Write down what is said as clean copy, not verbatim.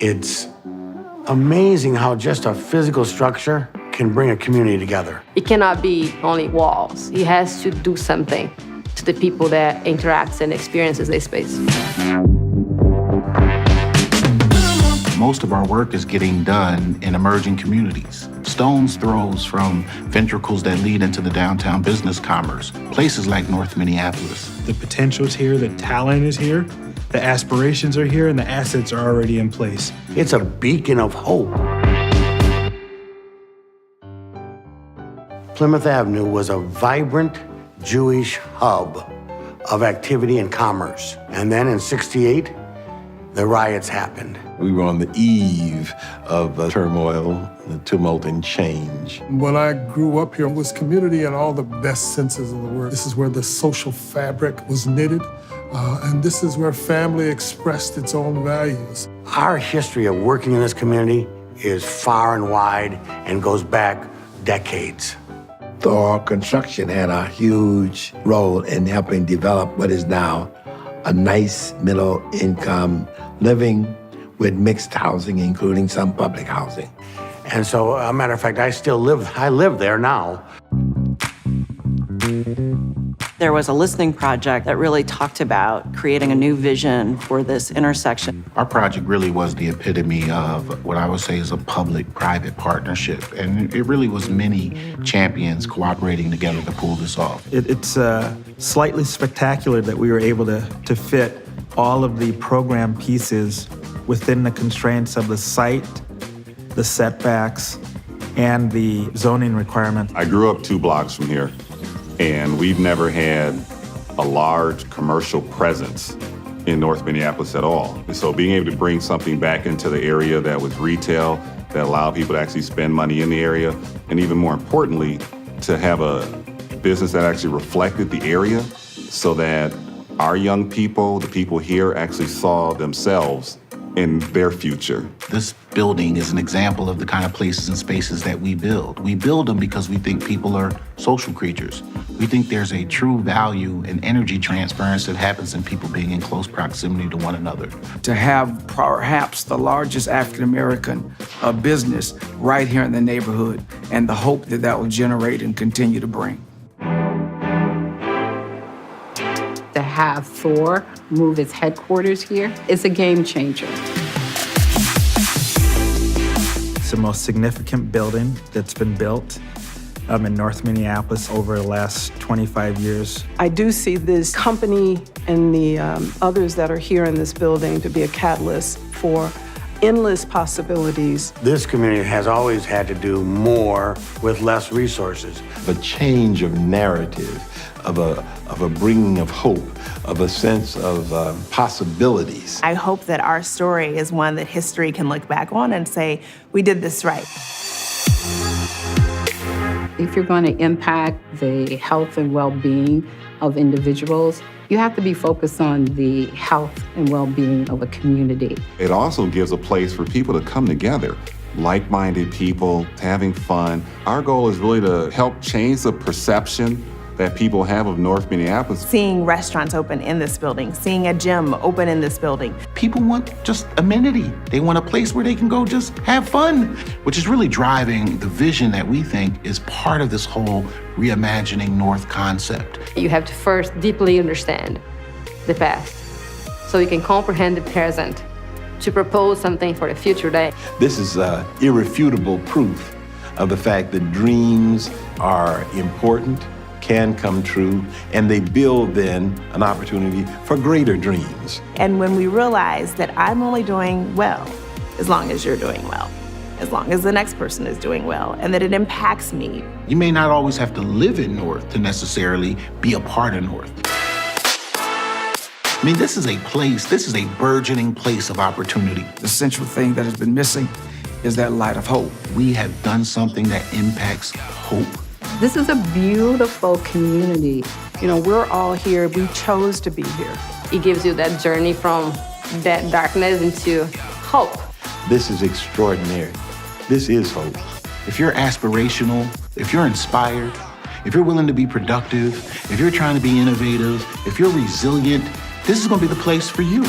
It's amazing how just a physical structure can bring a community together. It cannot be only walls. It has to do something to the people that interacts and experiences this space. Most of our work is getting done in emerging communities. Stone's throws from ventricles that lead into the downtown business commerce, places like North Minneapolis. The potential's here, the talent is here, the aspirations are here, and the assets are already in place. It's a beacon of hope. Plymouth Avenue was a vibrant Jewish hub of activity and commerce. And then in '68, the riots happened. We were on the eve of turmoil, the tumult and change. When I grew up here, it was community in all the best senses of the word. This is where the social fabric was knitted, and this is where family expressed its own values. Our history of working in this community is far and wide and goes back decades. Thor construction had a huge role in helping develop what is now a nice middle-income living with mixed housing, including some public housing. And so, a matter of fact, I live there now. There was a listening project that really talked about creating a new vision for this intersection. Our project really was the epitome of what I would say is a public-private partnership. And it really was many champions cooperating together to pull this off. It's slightly spectacular that we were able to fit all of the program pieces within the constraints of the site, the setbacks, and the zoning requirements. I grew up 2 blocks from here, and we've never had a large commercial presence in North Minneapolis at all. And so being able to bring something back into the area that was retail, that allowed people to actually spend money in the area, and even more importantly, to have a business that actually reflected the area so that our young people, the people here, actually saw themselves in their future. This building is an example of the kind of places and spaces that we build. We build them because we think people are social creatures. We think there's a true value and energy transference that happens in people being in close proximity to one another. To have perhaps the largest African-American business right here in the neighborhood, and the hope that that will generate and continue to bring. To have Thor move its headquarters here is a game changer. It's the most significant building that's been built in North Minneapolis over the last 25 years. I do see this company and the others that are here in this building to be a catalyst for endless possibilities. This community has always had to do more with less resources. A change of narrative, of a bringing of hope, of a sense of possibilities. I hope that our story is one that history can look back on and say, we did this right. If you're going to impact the health and well-being of individuals, you have to be focused on the health and well-being of a community. It also gives a place for people to come together, like-minded people, having fun. Our goal is really to help change the perception that people have of North Minneapolis. Seeing restaurants open in this building, seeing a gym open in this building. People want just amenity. They want a place where they can go just have fun, which is really driving the vision that we think is part of this whole reimagining North concept. You have to first deeply understand the past so you can comprehend the present to propose something for the future day. This is irrefutable proof of the fact that dreams are important, can come true, and they build then an opportunity for greater dreams. And when we realize that I'm only doing well as long as you're doing well, as long as the next person is doing well, and that it impacts me. You may not always have to live in North to necessarily be a part of North. I mean, this is a burgeoning place of opportunity. The central thing that has been missing is that light of hope. We have done something that impacts hope. This is a beautiful community. You know, we're all here. We chose to be here. It gives you that journey from that darkness into hope. This is extraordinary. This is hope. If you're aspirational, if you're inspired, if you're willing to be productive, if you're trying to be innovative, if you're resilient, this is going to be the place for you.